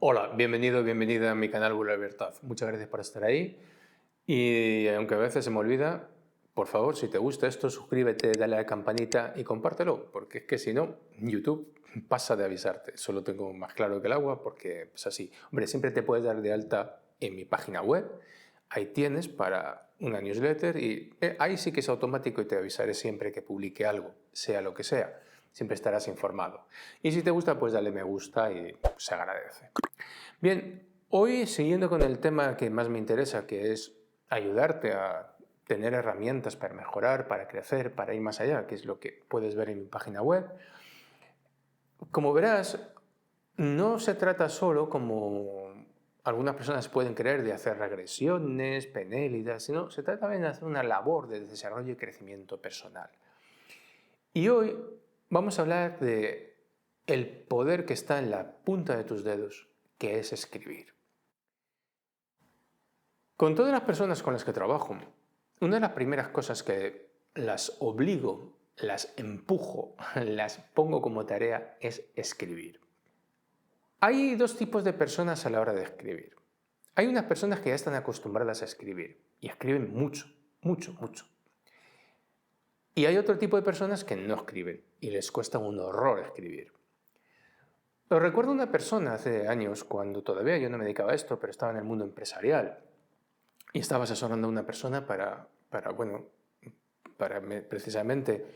Hola, bienvenido, bienvenida a mi canal Google Libertad. Muchas gracias por estar ahí. Y aunque a veces se me olvida, por favor, si te gusta esto, suscríbete, dale a la campanita y compártelo, porque es que si no, YouTube pasa de avisarte. Eso lo tengo más claro que el agua, porque es así. Hombre, siempre te puedes dar de alta en mi página web. Ahí tienes para una newsletter y ahí sí que es automático y te avisaré siempre que publique algo, sea lo que sea. Siempre estarás informado. Y si te gusta, pues dale me gusta y se agradece. Bien, hoy siguiendo con el tema que más me interesa, que es ayudarte a tener herramientas para mejorar, para crecer, para ir más allá, que es lo que puedes ver en mi página web. Como verás, no se trata solo, como algunas personas pueden creer, de hacer regresiones, penélidas, sino se trata también de hacer una labor de desarrollo y crecimiento personal. Y hoy vamos a hablar de el poder que está en la punta de tus dedos, que es escribir. Con todas las personas con las que trabajo, una de las primeras cosas que las obligo, las empujo, las pongo como tarea es escribir. Hay dos tipos de personas a la hora de escribir. Hay unas personas que ya están acostumbradas a escribir y escriben mucho, mucho, mucho. Y hay otro tipo de personas que no escriben y les cuesta un horror escribir. Lo recuerdo una persona hace años, cuando todavía yo no me dedicaba a esto, pero estaba en el mundo empresarial y estaba asesorando a una persona para precisamente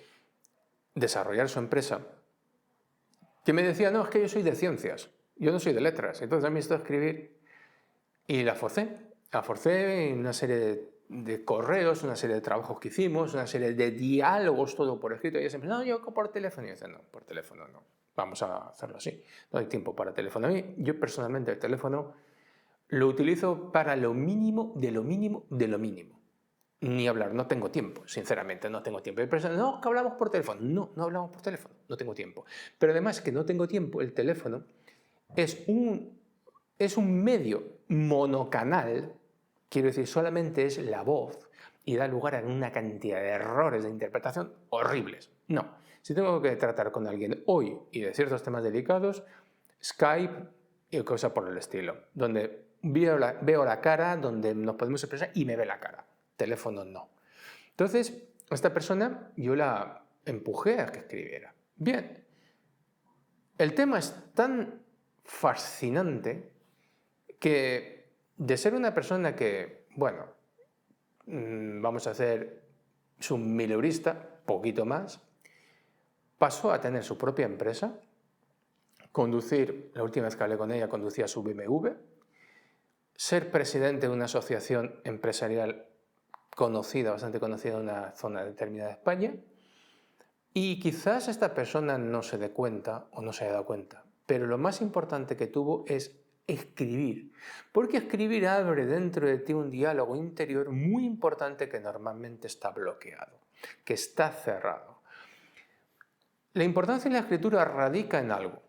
desarrollar su empresa, que me decía, no, es que yo soy de ciencias, yo no soy de letras, entonces a mí esto de escribir, y la forcé en una serie de correos, una serie de trabajos que hicimos, una serie de diálogos, todo por escrito, y ella siempre, no, yo por teléfono, y yo decía, no, por teléfono no, vamos a hacerlo así, no hay tiempo para teléfono. A mí, yo personalmente el teléfono lo utilizo para lo mínimo, de lo mínimo, de lo mínimo. Ni hablar, no tengo tiempo, sinceramente, no tengo tiempo. Hay personas, no, que hablamos por teléfono. No, no hablamos por teléfono, no tengo tiempo. Pero además que no tengo tiempo, el teléfono es un medio monocanal, quiero decir, solamente es la voz y da lugar a una cantidad de errores de interpretación horribles. No, si tengo que tratar con alguien hoy y de ciertos temas delicados, Skype y cosas por el estilo, donde veo la cara, donde nos podemos expresar y me ve la cara. Teléfono no. Entonces, esta persona yo la empujé a que escribiera. Bien, el tema es tan fascinante que de ser una persona que, bueno, vamos a hacer su mileurista, poquito más, pasó a tener su propia empresa, conducir, la última vez que hablé con ella, conducía su BMW, ser presidente de una asociación empresarial conocida, bastante conocida en una zona determinada de España, y quizás esta persona no se dé cuenta o no se haya dado cuenta, pero lo más importante que tuvo es escribir, porque escribir abre dentro de ti un diálogo interior muy importante que normalmente está bloqueado, que está cerrado. La importancia de la escritura radica en algo,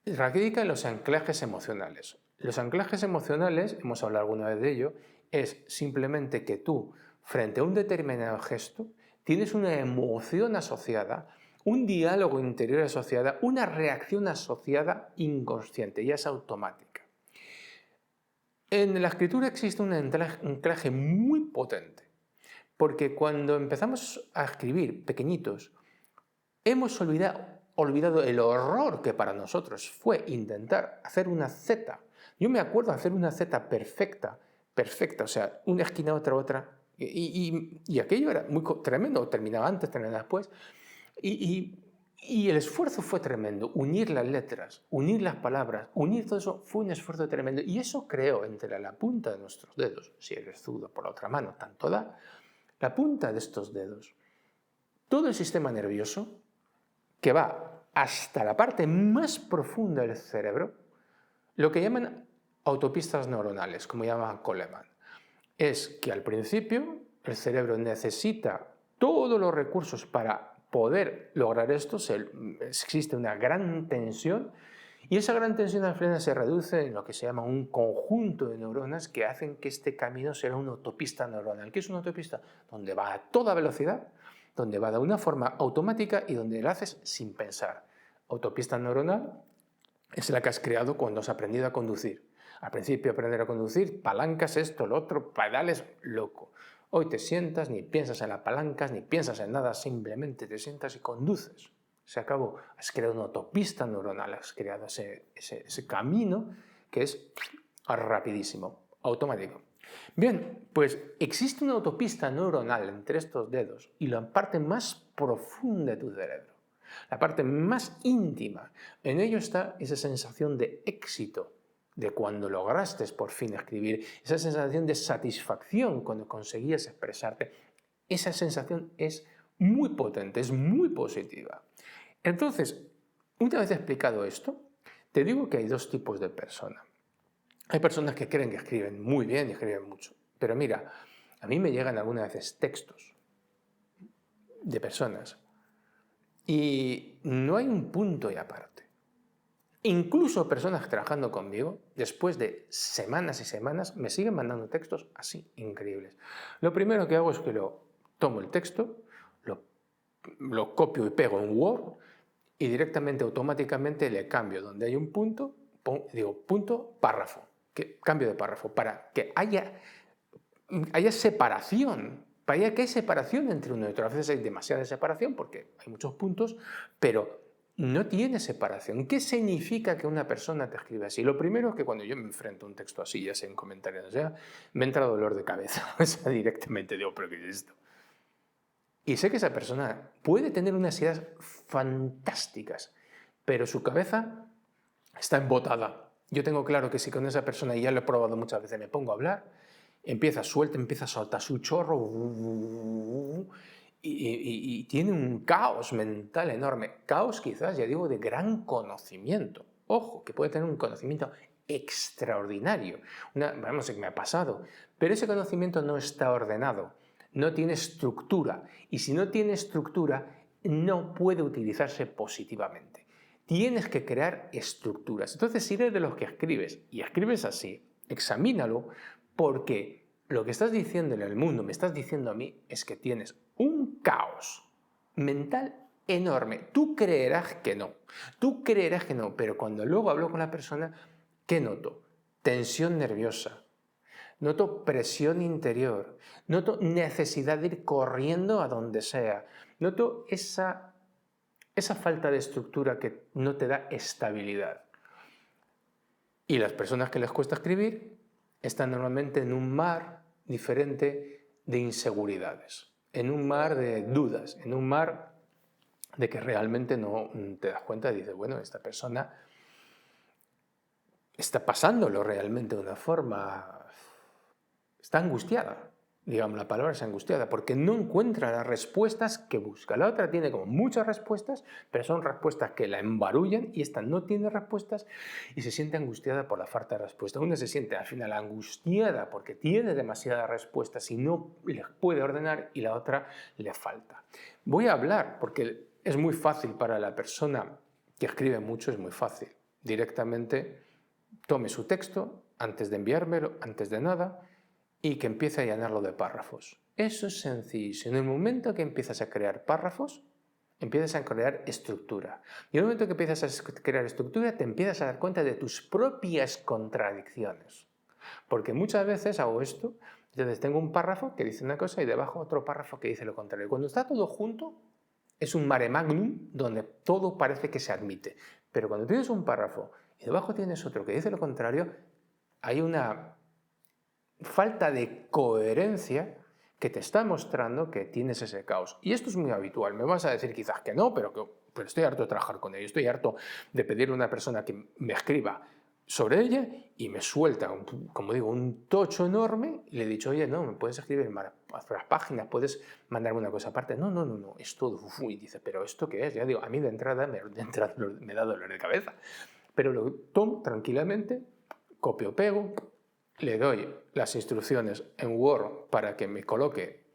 radica en los anclajes emocionales. Los anclajes emocionales, hemos hablado alguna vez de ello, es simplemente que tú, frente a un determinado gesto, tienes una emoción asociada, un diálogo interior asociada, una reacción asociada inconsciente, ya es automática. En la escritura existe un anclaje muy potente, porque cuando empezamos a escribir pequeñitos, hemos olvidado el horror que para nosotros fue intentar hacer una Z. Yo me acuerdo de hacer una Z perfecta, o sea, una esquina, otra, y aquello era muy tremendo, terminaba antes, terminaba después, y el esfuerzo fue tremendo, unir las letras, unir las palabras, unir todo eso fue un esfuerzo tremendo, y eso creó entre la punta de nuestros dedos, si eres zurdo por la otra mano, tanto da, la punta de estos dedos, todo el sistema nervioso, que va hasta la parte más profunda del cerebro, lo que llaman autopistas neuronales, como llama Coleman. Es que al principio el cerebro necesita todos los recursos para poder lograr esto, existe una gran tensión y esa gran tensión al final se reduce en lo que se llama un conjunto de neuronas que hacen que este camino sea una autopista neuronal. ¿Qué es una autopista? Donde va a toda velocidad, donde va de una forma automática y donde lo haces sin pensar. Autopista neuronal, es la que has creado cuando has aprendido a conducir. Al principio aprender a conducir, palancas, esto, lo otro, pedales, loco. Hoy te sientas, ni piensas en las palancas, ni piensas en nada, simplemente te sientas y conduces. Se acabó. Has creado una autopista neuronal, has creado ese camino que es rapidísimo, automático. Bien, pues existe una autopista neuronal entre estos dedos y la parte más profunda de tu cerebro, la parte más íntima. En ello está esa sensación de éxito, de cuando lograste por fin escribir, esa sensación de satisfacción cuando conseguías expresarte. Esa sensación es muy potente, es muy positiva. Entonces, una vez explicado esto, te digo que hay dos tipos de personas. Hay personas que creen que escriben muy bien y escriben mucho. Pero mira, a mí me llegan algunas veces textos de personas y no hay un punto y aparte. Incluso personas trabajando conmigo, después de semanas y semanas, me siguen mandando textos así, increíbles. Lo primero que hago es que tomo el texto, lo copio y pego en Word y directamente, automáticamente le cambio donde hay un punto, digo punto, párrafo. Cambio de párrafo, para que haya separación, para que haya separación entre uno y otro. A veces hay demasiada separación porque hay muchos puntos, pero no tiene separación. ¿Qué significa que una persona te escribe así? Lo primero es que cuando yo me enfrento a un texto así, ya sea en comentarios, ya me entra dolor de cabeza. O sea, directamente digo, ¿pero qué es esto? Y sé que esa persona puede tener unas ideas fantásticas, pero su cabeza está embotada. Yo tengo claro que si con esa persona, y ya lo he probado muchas veces, me pongo a hablar, empieza a soltar su chorro y tiene un caos mental enorme. Caos quizás, ya digo, de gran conocimiento. Ojo, que puede tener un conocimiento extraordinario. Vamos, que me ha pasado. Pero ese conocimiento no está ordenado, no tiene estructura. Y si no tiene estructura, no puede utilizarse positivamente. Tienes que crear estructuras. Entonces, si eres de los que escribes y escribes así, examínalo, porque lo que estás diciendo en el mundo, me estás diciendo a mí, es que tienes un caos mental enorme. Tú creerás que no, pero cuando luego hablo con la persona, ¿qué noto? Tensión nerviosa, noto presión interior, noto necesidad de ir corriendo a donde sea, noto esa falta de estructura que no te da estabilidad. Y las personas que les cuesta escribir están normalmente en un mar diferente de inseguridades, en un mar de dudas, en un mar de que realmente no te das cuenta y dices, bueno, esta persona está pasándolo realmente de una forma, está angustiada. Digamos, la palabra es angustiada, porque no encuentra las respuestas que busca. La otra tiene como muchas respuestas, pero son respuestas que la embarullan, y esta no tiene respuestas y se siente angustiada por la falta de respuesta. Una se siente al final angustiada porque tiene demasiadas respuestas y no les puede ordenar, y la otra le falta. Voy a hablar, porque es muy fácil para la persona que escribe mucho, es muy fácil. Directamente tome su texto, antes de enviármelo, antes de nada, y que empiece a llenarlo de párrafos. Eso es sencillo. En el momento que empiezas a crear párrafos, empiezas a crear estructura. Y en el momento que empiezas a crear estructura, te empiezas a dar cuenta de tus propias contradicciones. Porque muchas veces hago esto, entonces tengo un párrafo que dice una cosa y debajo otro párrafo que dice lo contrario. Cuando está todo junto, es un mare magnum donde todo parece que se admite. Pero cuando tienes un párrafo y debajo tienes otro que dice lo contrario, hay una falta de coherencia que te está mostrando que tienes ese caos. Y esto es muy habitual. Me vas a decir quizás que no, pero estoy harto de trabajar con ello. Estoy harto de pedirle a una persona que me escriba sobre ella y me suelta, como digo, un tocho enorme. Y le he dicho, oye, no, me puedes escribir más páginas, puedes mandarme una cosa aparte. No, es todo. Y dice, ¿pero esto qué es? Ya digo, a mí de entrada me da dolor de cabeza. Pero lo tomo tranquilamente, copio, pego, le doy las instrucciones en Word para que me coloque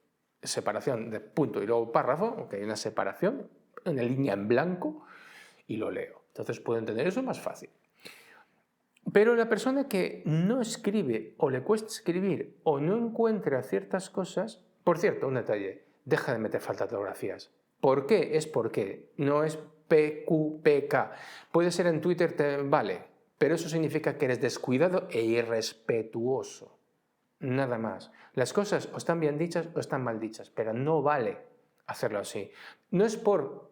separación de punto y luego párrafo, aunque hay una separación, una línea en blanco, y lo leo. Entonces puedo entender eso más fácil. Pero la persona que no escribe o le cuesta escribir o no encuentra ciertas cosas, por cierto, un detalle, deja de meter faltas de ortografías. ¿Por qué? Es porque no es PQPK. Puede ser en Twitter, vale, pero eso significa que eres descuidado e irrespetuoso. Nada más. Las cosas o están bien dichas o están mal dichas, pero no vale hacerlo así. No es por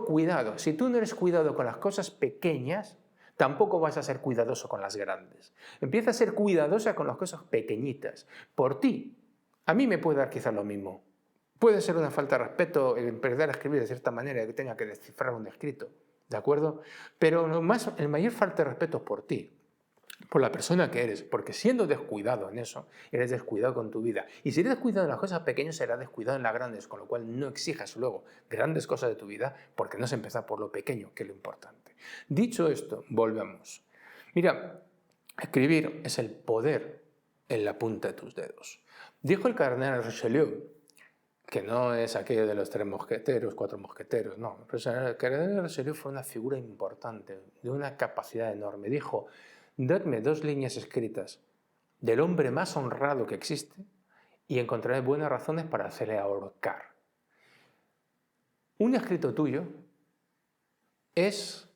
cuidado. Si tú no eres cuidado con las cosas pequeñas, tampoco vas a ser cuidadoso con las grandes. Empieza a ser cuidadosa con las cosas pequeñitas. Por ti. A mí me puede dar quizás lo mismo. Puede ser una falta de respeto el empezar a escribir de cierta manera que tenga que descifrar un escrito, ¿de acuerdo? Pero el mayor falta de respeto es por ti, por la persona que eres, porque siendo descuidado en eso, eres descuidado con tu vida. Y si eres descuidado en las cosas pequeñas, serás descuidado en las grandes, con lo cual no exijas luego grandes cosas de tu vida, porque no has empezado por lo pequeño, que es lo importante. Dicho esto, volvemos. Mira, escribir es el poder en la punta de tus dedos. Dijo el cardenal Richelieu, que no es aquello de los 3 mosqueteros, 4 mosqueteros, no. El cardenal Richelieu fue una figura importante, de una capacidad enorme. Dijo: dadme 2 líneas escritas del hombre más honrado que existe y encontraré buenas razones para hacerle ahorcar. Un escrito tuyo es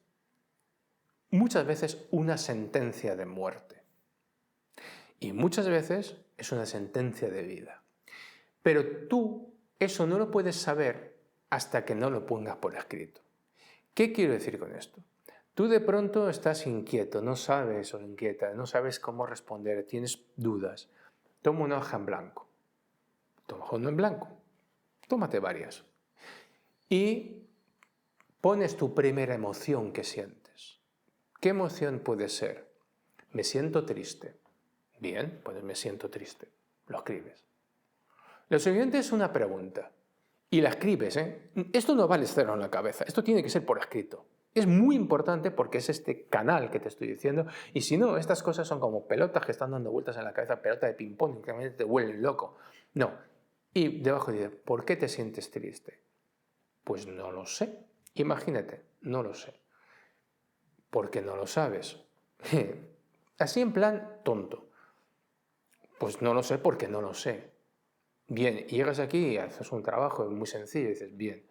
muchas veces una sentencia de muerte y muchas veces es una sentencia de vida. Pero tú eso no lo puedes saber hasta que no lo pongas por escrito. ¿Qué quiero decir con esto? Tú de pronto estás inquieto, no sabes o inquieta, no sabes cómo responder, tienes dudas. Toma una hoja en blanco. Toma una hoja en blanco. Tómate varias. Y pones tu primera emoción que sientes. ¿Qué emoción puede ser? Me siento triste. Bien, pues me siento triste. Lo escribes. Lo siguiente es una pregunta. Y la escribes, ¿eh? Esto no vale estarlo en la cabeza. Esto tiene que ser por escrito. Es muy importante porque es este canal que te estoy diciendo. Y si no, estas cosas son como pelotas que están dando vueltas en la cabeza, pelota de ping-pong, que realmente te vuelven loco. No. Y debajo dice, ¿por qué te sientes triste? Pues no lo sé. Imagínate, no lo sé. ¿Por qué no lo sabes? Así en plan tonto. Pues no lo sé porque no lo sé. Bien, llegas aquí y haces un trabajo muy sencillo y dices, bien.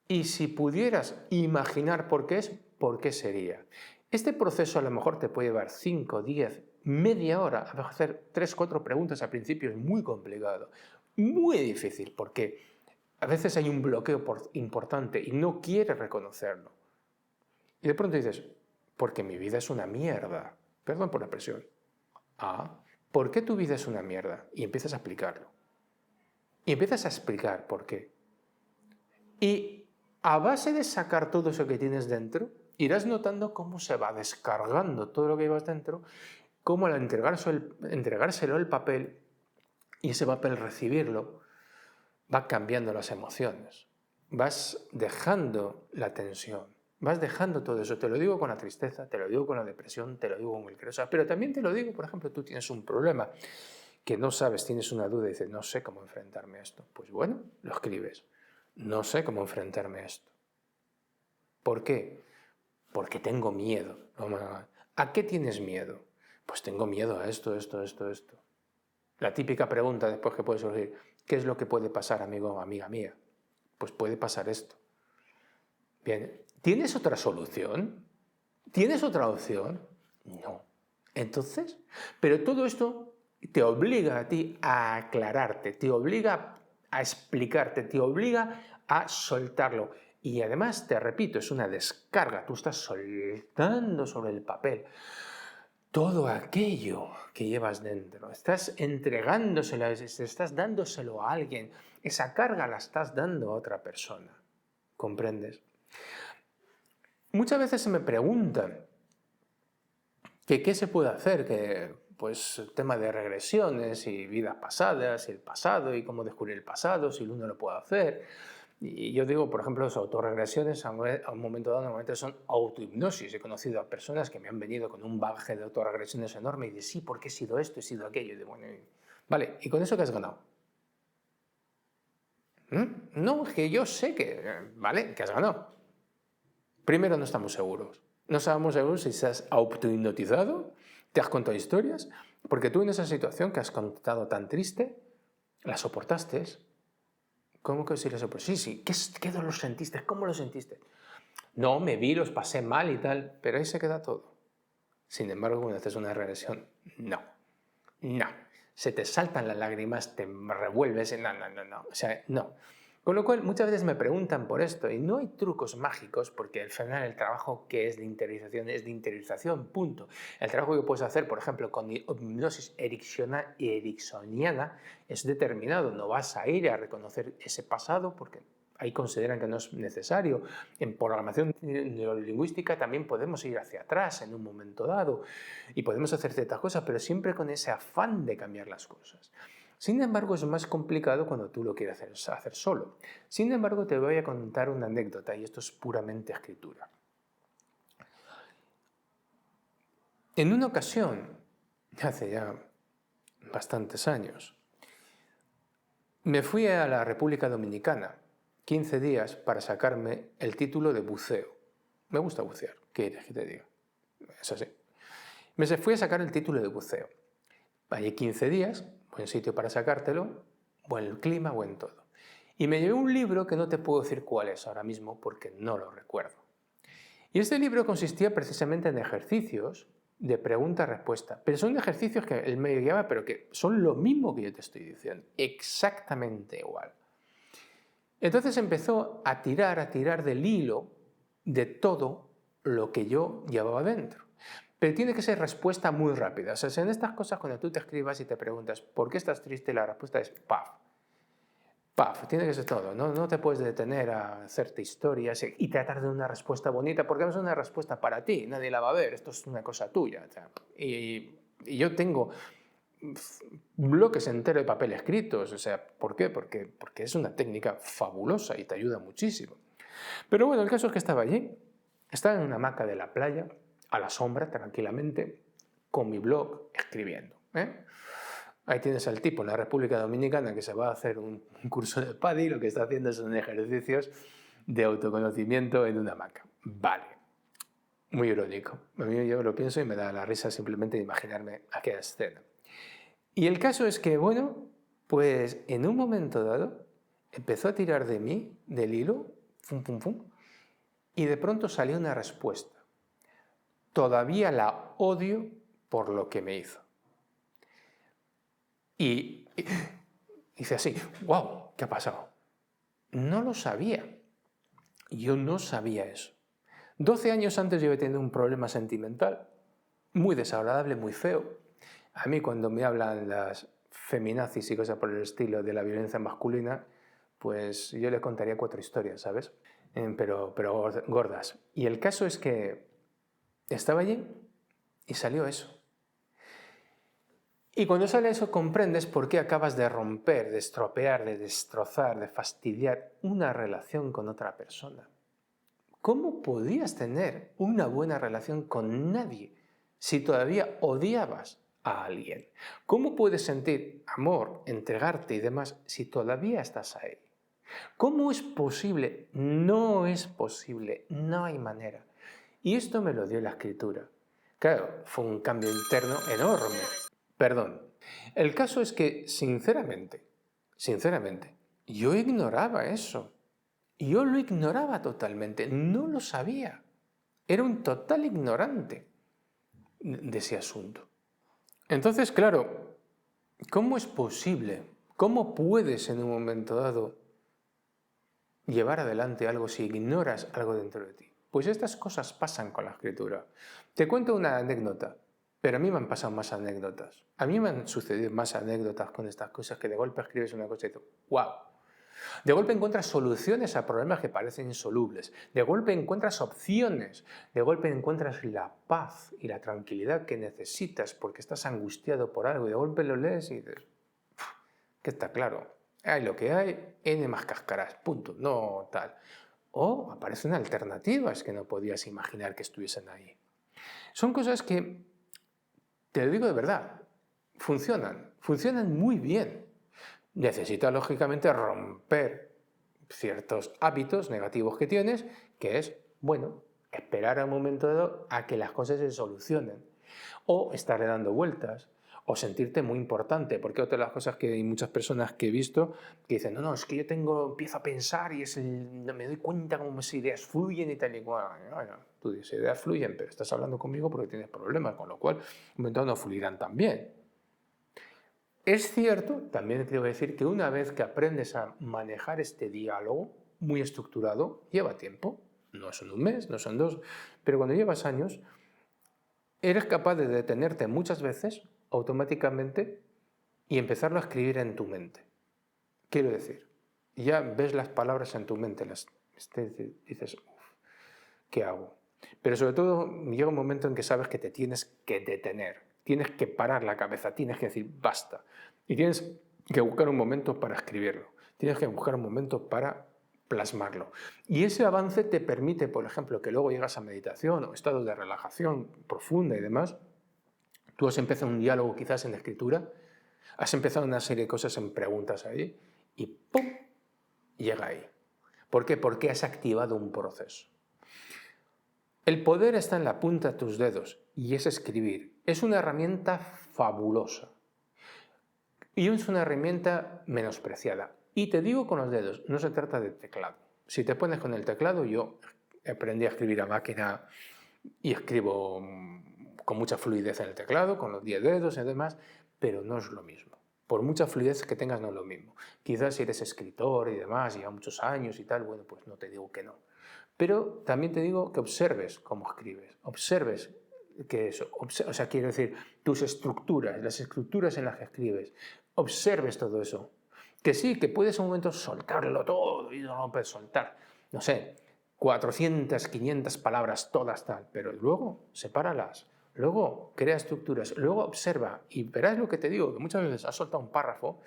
Y si pudieras imaginar por qué es, ¿por qué sería? Este proceso a lo mejor te puede llevar 5, 10, media hora. A hacer 3, 4 preguntas al principio es muy complicado, muy difícil, porque a veces hay un bloqueo importante y no quieres reconocerlo. Y de pronto dices, porque mi vida es una mierda. Perdón por la expresión. Ah, ¿por qué tu vida es una mierda? Y empiezas a explicarlo. Y empiezas a explicar por qué. Y a base de sacar todo eso que tienes dentro, irás notando cómo se va descargando todo lo que llevas dentro, cómo al entregárselo el papel y ese papel recibirlo, va cambiando las emociones. Vas dejando la tensión, vas dejando todo eso. Te lo digo con la tristeza, te lo digo con la depresión, te lo digo con el que pero también te lo digo, por ejemplo, tú tienes un problema que no sabes, tienes una duda y dices, no sé cómo enfrentarme a esto. Pues bueno, lo escribes. No sé cómo enfrentarme a esto. ¿Por qué? Porque tengo miedo. ¿A qué tienes miedo? Pues tengo miedo a esto. La típica pregunta después que puede surgir, ¿qué es lo que puede pasar, amigo o amiga mía? Pues puede pasar esto. Bien, ¿tienes otra solución? ¿Tienes otra opción? No. Entonces, pero todo esto te obliga a ti a aclararte, te obliga a explicarte, te obliga a soltarlo. Y además, te repito, es una descarga. Tú estás soltando sobre el papel todo aquello que llevas dentro. Estás entregándoselo, estás dándoselo a alguien. Esa carga la estás dando a otra persona. ¿Comprendes? Muchas veces se me preguntan que qué se puede hacer, que pues el tema de regresiones y vidas pasadas y el pasado y cómo descubrir el pasado, si uno lo puede hacer. Y yo digo, por ejemplo, las autorregresiones a un momento dado normalmente son autohipnosis. He conocido a personas que me han venido con un bagaje de autorregresiones enorme y dicen, sí, porque he sido esto, he sido aquello. Y digo, bueno, vale, ¿y con eso qué has ganado? No, es que yo sé que, ¿vale? ¿Qué has ganado? Primero, no estamos seguros. No estamos seguros si estás autohipnotizado, te has contado historias, porque tú en esa situación que has contado tan triste, la soportaste. ¿Cómo que sí lo soporté? Sí, sí. ¿Qué dolor sentiste? ¿Cómo lo sentiste? No, me vi, los pasé mal y tal, pero ahí se queda todo. Sin embargo, cuando haces una regresión, no. No. Se te saltan las lágrimas, te revuelves, no. O sea, no. Con lo cual, muchas veces me preguntan por esto y no hay trucos mágicos porque al final el trabajo que es de interiorización, punto. El trabajo que puedes hacer, por ejemplo, con hipnosis ericksoniana es determinado. No vas a ir a reconocer ese pasado porque ahí consideran que no es necesario. En programación neurolingüística también podemos ir hacia atrás en un momento dado y podemos hacer ciertas cosas, pero siempre con ese afán de cambiar las cosas. Sin embargo, es más complicado cuando tú lo quieres hacer solo. Sin embargo, te voy a contar una anécdota, y esto es puramente escritura. En una ocasión, hace ya bastantes años, me fui a la República Dominicana 15 días para sacarme el título de buceo. Me gusta bucear, ¿qué quieres que te diga? Es así. Me fui a sacar el título de buceo. Allí 15 días, buen sitio para sacártelo, buen clima, buen todo. Y me llevé un libro que no te puedo decir cuál es ahora mismo porque no lo recuerdo. Y este libro consistía precisamente en ejercicios de pregunta-respuesta. Pero son ejercicios que él me guiaba, pero que son lo mismo que yo te estoy diciendo. Exactamente igual. Entonces empezó a tirar del hilo de todo lo que yo llevaba dentro. Pero tiene que ser respuesta muy rápida. O sea, en estas cosas, cuando tú te escribas y te preguntas ¿por qué estás triste? La respuesta es ¡paf! ¡Paf! Tiene que ser todo. No te puedes detener a hacerte historias y tratar de una respuesta bonita, porque no es una respuesta para ti, nadie la va a ver, esto es una cosa tuya. O sea, y yo tengo bloques enteros de papel escritos. O sea, ¿por qué? Porque es una técnica fabulosa y te ayuda muchísimo. Pero bueno, el caso es que estaba allí, estaba en una hamaca de la playa, a la sombra, tranquilamente, con mi blog, escribiendo. Ahí tienes al tipo en la República Dominicana que se va a hacer un curso de PADI y lo que está haciendo son ejercicios de autoconocimiento en una hamaca. Vale. Muy irónico. A mí yo lo pienso y me da la risa simplemente de imaginarme aquella escena. Y el caso es que, bueno, pues en un momento dado empezó a tirar de mí, del hilo, fum, fum, fum, y de pronto salió una respuesta. Todavía la odio por lo que me hizo. Y dice así, wow, ¿qué ha pasado? No lo sabía. Yo no sabía eso. 12 años antes yo había tenido un problema sentimental, muy desagradable, muy feo. A mí cuando me hablan las feminazis y cosas por el estilo de la violencia masculina, pues yo les contaría 4 historias, ¿sabes? Pero gordas. Y el caso es que estaba allí y salió eso. Y cuando sale eso comprendes por qué acabas de romper, de estropear, de destrozar, de fastidiar una relación con otra persona. ¿Cómo podías tener una buena relación con nadie si todavía odiabas a alguien? ¿Cómo puedes sentir amor, entregarte y demás si todavía estás ahí? ¿Cómo es posible? No es posible, no hay manera. Y esto me lo dio la escritura. Claro, fue un cambio interno enorme. Perdón. El caso es que, sinceramente, yo ignoraba eso. Yo lo ignoraba totalmente, no lo sabía. Era un total ignorante de ese asunto. Entonces, claro, ¿cómo es posible? ¿Cómo puedes en un momento dado llevar adelante algo si ignoras algo dentro de ti? Pues estas cosas pasan con la escritura. Te cuento una anécdota, pero a mí me han pasado más anécdotas. A mí me han sucedido más anécdotas con estas cosas que de golpe escribes una cosa y dices, ¡wow! De golpe encuentras soluciones a problemas que parecen insolubles. De golpe encuentras opciones. De golpe encuentras la paz y la tranquilidad que necesitas porque estás angustiado por algo. Y de golpe lo lees y dices, que está claro, hay lo que hay, N más cáscaras, punto, no tal. O aparecen alternativas que no podías imaginar que estuviesen ahí. Son cosas que, te lo digo de verdad, funcionan muy bien. Necesitas, lógicamente, romper ciertos hábitos negativos que tienes, que es, bueno, esperar a un momento dado a que las cosas se solucionen. O estarle dando vueltas, o sentirte muy importante, porque otra de las cosas que hay muchas personas que he visto que dicen, no, es que yo empiezo a pensar y me doy cuenta cómo mis ideas fluyen y tal y cual. Bueno, tus ideas fluyen, pero estás hablando conmigo porque tienes problemas, con lo cual un momento no fluirán tan bien. Es cierto, también te voy a decir, que una vez que aprendes a manejar este diálogo muy estructurado, lleva tiempo, no son un mes, no son dos, pero cuando llevas años, eres capaz de detenerte muchas veces automáticamente y empezarlo a escribir en tu mente. Quiero decir, ya ves las palabras en tu mente, dices, uff, ¿qué hago? Pero sobre todo llega un momento en que sabes que te tienes que detener, tienes que parar la cabeza, tienes que decir basta. Y tienes que buscar un momento para escribirlo, tienes que buscar un momento para plasmarlo. Y ese avance te permite, por ejemplo, que luego llegas a meditación o estados de relajación profunda y demás. Tú has empezado un diálogo quizás en la escritura, has empezado una serie de cosas en preguntas ahí y ¡pum! Llega ahí. ¿Por qué? Porque has activado un proceso. El poder está en la punta de tus dedos y es escribir. Es una herramienta fabulosa y es una herramienta menospreciada. Y te digo con los dedos, no se trata de teclado. Si te pones con el teclado, yo aprendí a escribir a máquina y escribo con mucha fluidez en el teclado, con los 10 dedos y demás, pero no es lo mismo. Por mucha fluidez que tengas no es lo mismo. Quizás si eres escritor y demás, lleva muchos años y tal, bueno, pues no te digo que no. Pero también te digo que observes cómo escribes, observes que eso, o sea, quiero decir, tus estructuras, las estructuras en las que escribes, observes todo eso. Que sí, que puedes en un momento soltarlo todo y no lo puedes soltar, no sé, 400, 500 palabras todas tal, pero luego sepáralas, luego crea estructuras, luego observa y verás lo que te digo, que muchas veces has soltado un párrafo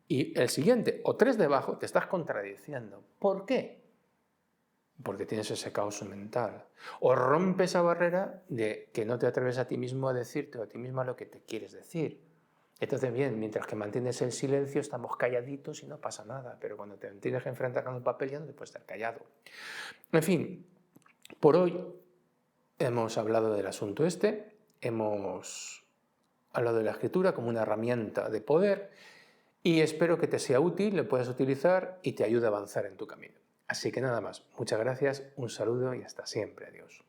y el siguiente o 3 debajo te estás contradiciendo. ¿Por qué? Porque tienes ese caos mental. O rompe esa barrera de que no te atreves a ti mismo a decirte o a ti misma lo que te quieres decir. Entonces, bien, mientras que mantienes el silencio, estamos calladitos y no pasa nada. Pero cuando te tienes que enfrentar con el papel, ya no te puedes estar callado. En fin, por hoy hemos hablado del asunto este, hemos hablado de la escritura como una herramienta de poder y espero que te sea útil, lo puedas utilizar y te ayude a avanzar en tu camino. Así que nada más, muchas gracias, un saludo y hasta siempre, adiós.